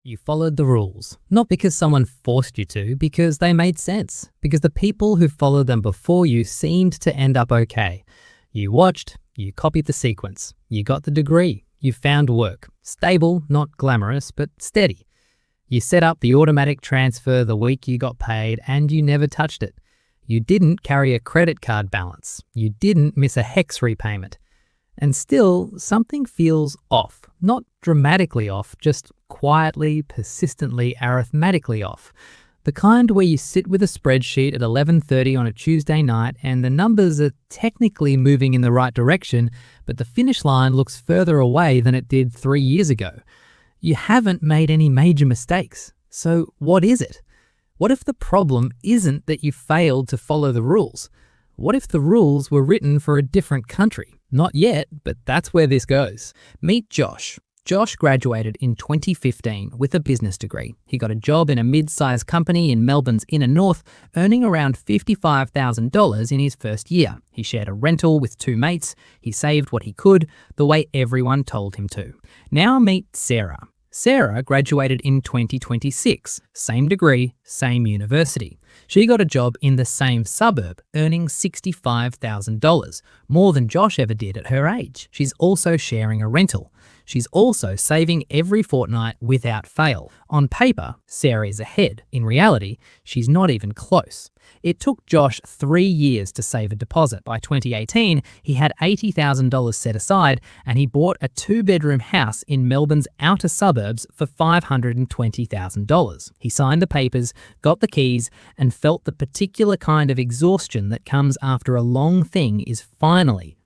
You followed the rules, not because someone forced you to, because they made sense, because the people who followed them before you seemed to end up okay. You watched, you copied the sequence, you got the degree, you found work, stable, not glamorous, but steady. You set up the automatic transfer the week you got paid and you never touched it. You didn't carry a credit card balance, you didn't miss a HEX repayment. And still, something feels off. Not dramatically off, just quietly, persistently, arithmetically off. The kind where you sit with a spreadsheet at 11:30 on a Tuesday night and the numbers are technically moving in the right direction, but the finish line looks further away than it did 3 years ago. You haven't made any major mistakes. So what is it? What if the problem isn't that you failed to follow the rules? What if the rules were written for a different country? Not yet, but that's where this goes. Meet Josh. Josh graduated in 2015 with a business degree. He got a job in a mid-sized company in Melbourne's inner north, earning around $55,000 in his first year. He shared a rental with 2 mates. He saved what he could, the way everyone told him to. Now meet Sarah. Sarah graduated in 2026, same degree, same university. She got a job in the same suburb, earning $65,000, more than Josh ever did at her age. She's also sharing a rental. She's also saving every fortnight without fail. On paper, Sarah is ahead. In reality, she's not even close. It took Josh 3 years to save a deposit. By 2018, he had $80,000 set aside and he bought a 2-bedroom house in Melbourne's outer suburbs for $520,000. He signed the papers, got the keys, and felt the particular kind of exhaustion that comes after a long thing is finally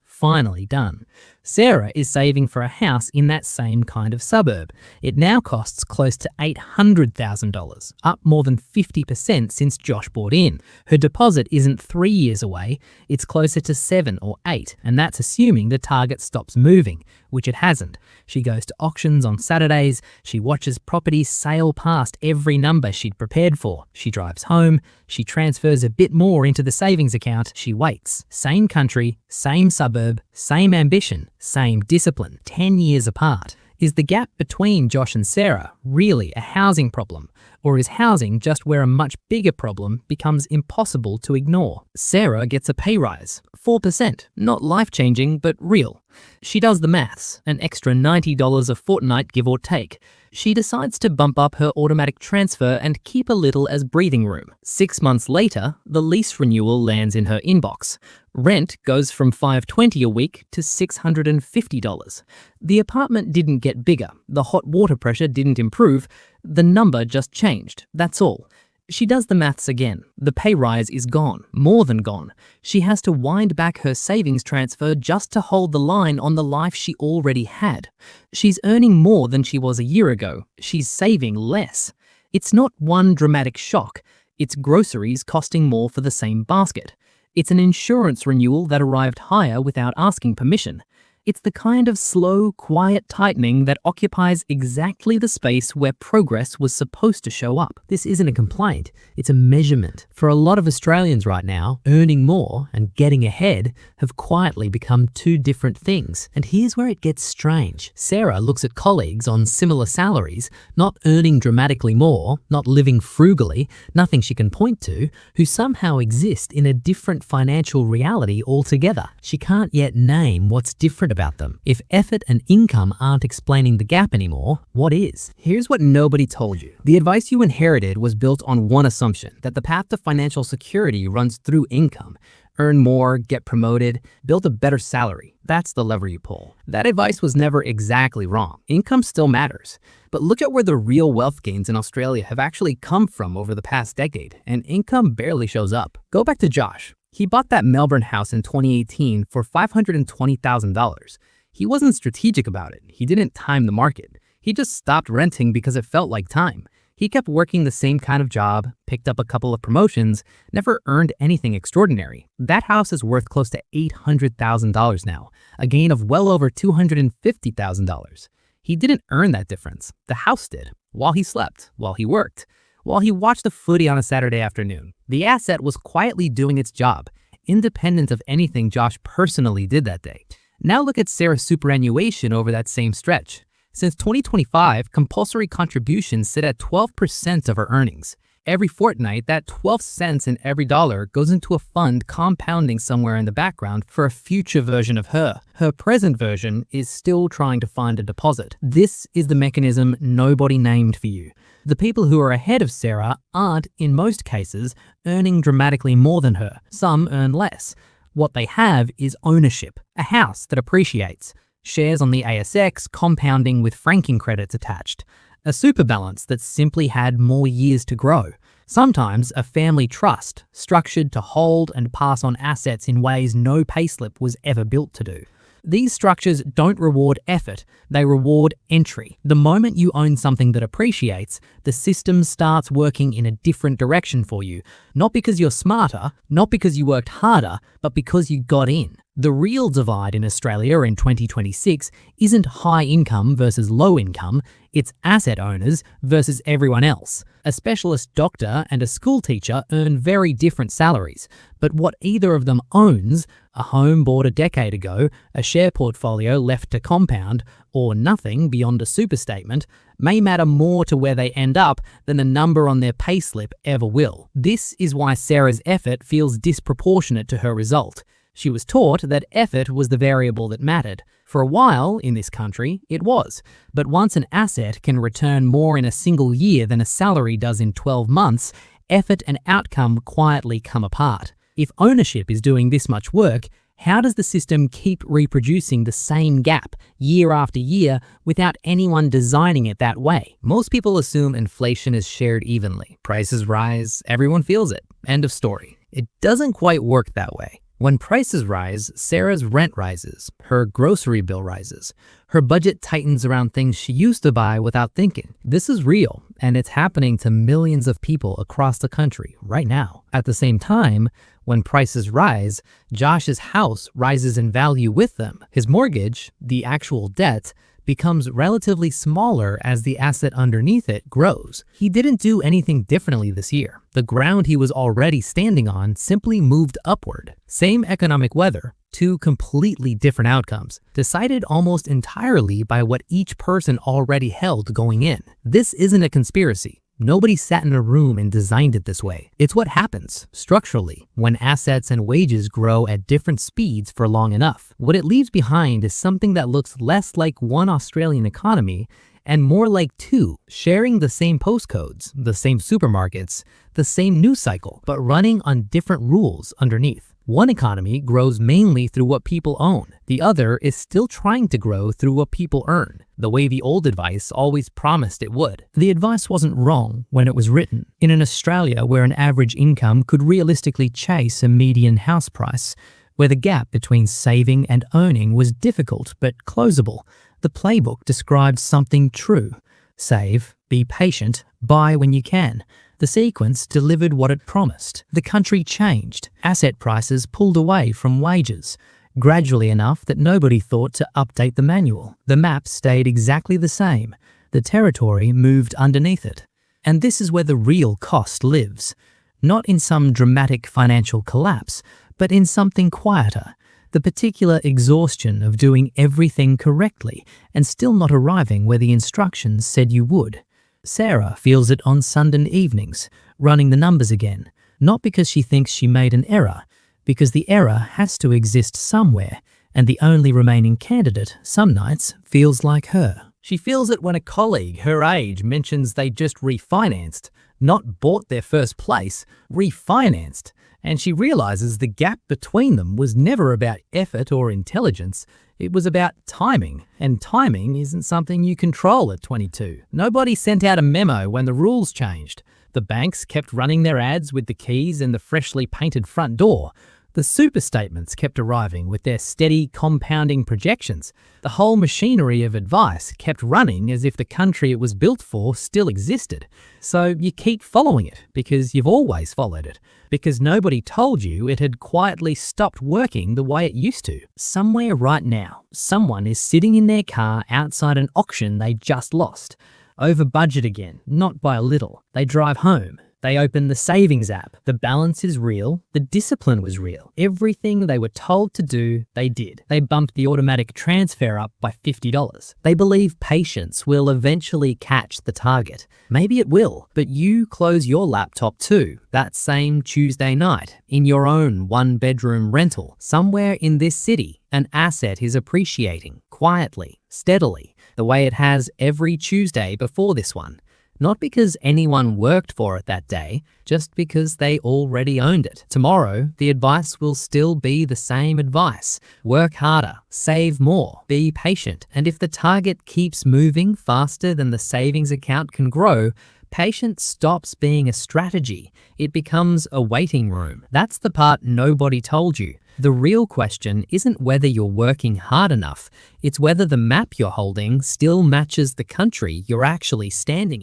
done. Sarah is saving for a house in that same kind of suburb. It now costs close to $800,000, up more than 50% since Josh bought in. Her deposit isn't 3 years away, it's closer to 7 or 8, and that's assuming the target stops moving, which it hasn't. She goes to auctions on Saturdays, she watches properties sail past every number she'd prepared for. She drives home, she transfers a bit more into the savings account, she waits. Same country, same suburb, same ambition, same discipline, 10 years apart. Is the gap between Josh and Sarah really a housing problem? Or is housing just where a much bigger problem becomes impossible to ignore? Sarah gets a pay rise, 4%, not life-changing, but real. She does the maths, an extra $90 a fortnight give or take. She decides to bump up her automatic transfer and keep a little as breathing room. 6 months later, the lease renewal lands in her inbox. Rent goes from $520 a week to $650. The apartment didn't get bigger, the hot water pressure didn't improve, the number just changed, that's all. She does the maths again. The pay rise is gone, more than gone. She has to wind back her savings transfer just to hold the line on the life she already had. She's earning more than she was a year ago. She's saving less. It's not one dramatic shock. It's groceries costing more for the same basket. It's an insurance renewal that arrived higher without asking permission. It's the kind of slow, quiet tightening that occupies exactly the space where progress was supposed to show up. This isn't a complaint, it's a measurement. For a lot of Australians right now, earning more and getting ahead have quietly become 2 different things. And here's where it gets strange. Sarah looks at colleagues on similar salaries, not earning dramatically more, not living frugally, nothing she can point to, who somehow exist in a different financial reality altogether. She can't yet name what's different about them. If effort and income aren't explaining the gap anymore, what is? Here's what nobody told you. The advice you inherited was built on one assumption, that the path to financial security runs through income. Earn more, get promoted, build a better salary. That's the lever you pull. That advice was never exactly wrong. Income still matters. But look at where the real wealth gains in Australia have actually come from over the past decade, and income barely shows up. Go back to Josh. He bought that Melbourne house in 2018 for $520,000. He wasn't strategic about it. He didn't time the market. He just stopped renting because it felt like time. He kept working the same kind of job, picked up a couple of promotions, never earned anything extraordinary. That house is worth close to $800,000 now, a gain of well over $250,000. He didn't earn that difference. The house did, while he slept, while he worked, while he watched the footy on a Saturday afternoon. The asset was quietly doing its job, independent of anything Josh personally did that day. Now look at Sarah's superannuation over that same stretch. Since 2025, compulsory contributions sit at 12% of her earnings. Every fortnight, that 12 cents in every dollar goes into a fund compounding somewhere in the background for a future version of her. Her present version is still trying to find a deposit. This is the mechanism nobody named for you. The people who are ahead of Sarah aren't, in most cases, earning dramatically more than her. Some earn less. What they have is ownership, a house that appreciates, shares on the ASX compounding with franking credits attached, a super balance that simply had more years to grow. Sometimes a family trust, structured to hold and pass on assets in ways no payslip was ever built to do. These structures don't reward effort, they reward entry. The moment you own something that appreciates, the system starts working in a different direction for you. Not because you're smarter, not because you worked harder, but because you got in. The real divide in Australia in 2026 isn't high income versus low income, it's asset owners versus everyone else. A specialist doctor and a school teacher earn very different salaries, but what either of them owns, a home bought a decade ago, a share portfolio left to compound, or nothing beyond a super statement, may matter more to where they end up than the number on their payslip ever will. This is why Sarah's effort feels disproportionate to her result. She was taught that effort was the variable that mattered. For a while, in this country, it was. But once an asset can return more in a single year than a salary does in 12 months, effort and outcome quietly come apart. If ownership is doing this much work, how does the system keep reproducing the same gap year after year without anyone designing it that way? Most people assume inflation is shared evenly. Prices rise, everyone feels it. End of story. It doesn't quite work that way. When prices rise, Sarah's rent rises, her grocery bill rises, her budget tightens around things she used to buy without thinking. This is real, and it's happening to millions of people across the country right now. At the same time, when prices rise, Josh's house rises in value with them. His mortgage, the actual debt, becomes relatively smaller as the asset underneath it grows. He didn't do anything differently this year. The ground he was already standing on simply moved upward. Same economic weather, two completely different outcomes, decided almost entirely by what each person already held going in. This isn't a conspiracy. Nobody sat in a room and designed it this way. It's what happens, structurally, when assets and wages grow at different speeds for long enough. What it leaves behind is something that looks less like one Australian economy and more like two, sharing the same postcodes, the same supermarkets, the same news cycle, but running on different rules underneath. One economy grows mainly through what people own. The other is still trying to grow through what people earn, the way the old advice always promised it would. The advice wasn't wrong when it was written. In an Australia where an average income could realistically chase a median house price, where the gap between saving and owning was difficult but closable, the playbook described something true. Save, be patient, buy when you can. The sequence delivered what it promised. The country changed. Asset prices pulled away from wages, gradually enough that nobody thought to update the manual. The map stayed exactly the same. The territory moved underneath it. And this is where the real cost lives. Not in some dramatic financial collapse, but in something quieter. The particular exhaustion of doing everything correctly and still not arriving where the instructions said you would. Sarah feels it on Sunday evenings, running the numbers again, not because she thinks she made an error, because the error has to exist somewhere, and the only remaining candidate some nights feels like her. She feels it when a colleague her age mentions they just refinanced, not bought their first place, refinanced, and she realizes the gap between them was never about effort or intelligence. It was about timing, and timing isn't something you control at 22. Nobody sent out a memo when the rules changed. The banks kept running their ads with the keys and the freshly painted front door. The super statements kept arriving with their steady compounding projections. The whole machinery of advice kept running as if the country it was built for still existed. So you keep following it because you've always followed it, because nobody told you it had quietly stopped working the way it used to. Somewhere right now, someone is sitting in their car outside an auction they just lost. Over budget again, not by a little. They drive home. They open the savings app. The balance is real. The discipline was real. Everything they were told to do, they did. They bumped the automatic transfer up by $50. They believe patience will eventually catch the target. Maybe it will, but you close your laptop too, that same Tuesday night, in your own one-bedroom rental, somewhere in this city. An asset is appreciating, quietly, steadily, the way it has every Tuesday before this one. Not because anyone worked for it that day, just because they already owned it. Tomorrow, the advice will still be the same advice. Work harder, save more, be patient, and if the target keeps moving faster than the savings account can grow, patience stops being a strategy. It becomes a waiting room. That's the part nobody told you. The real question isn't whether you're working hard enough, it's whether the map you're holding still matches the country you're actually standing in.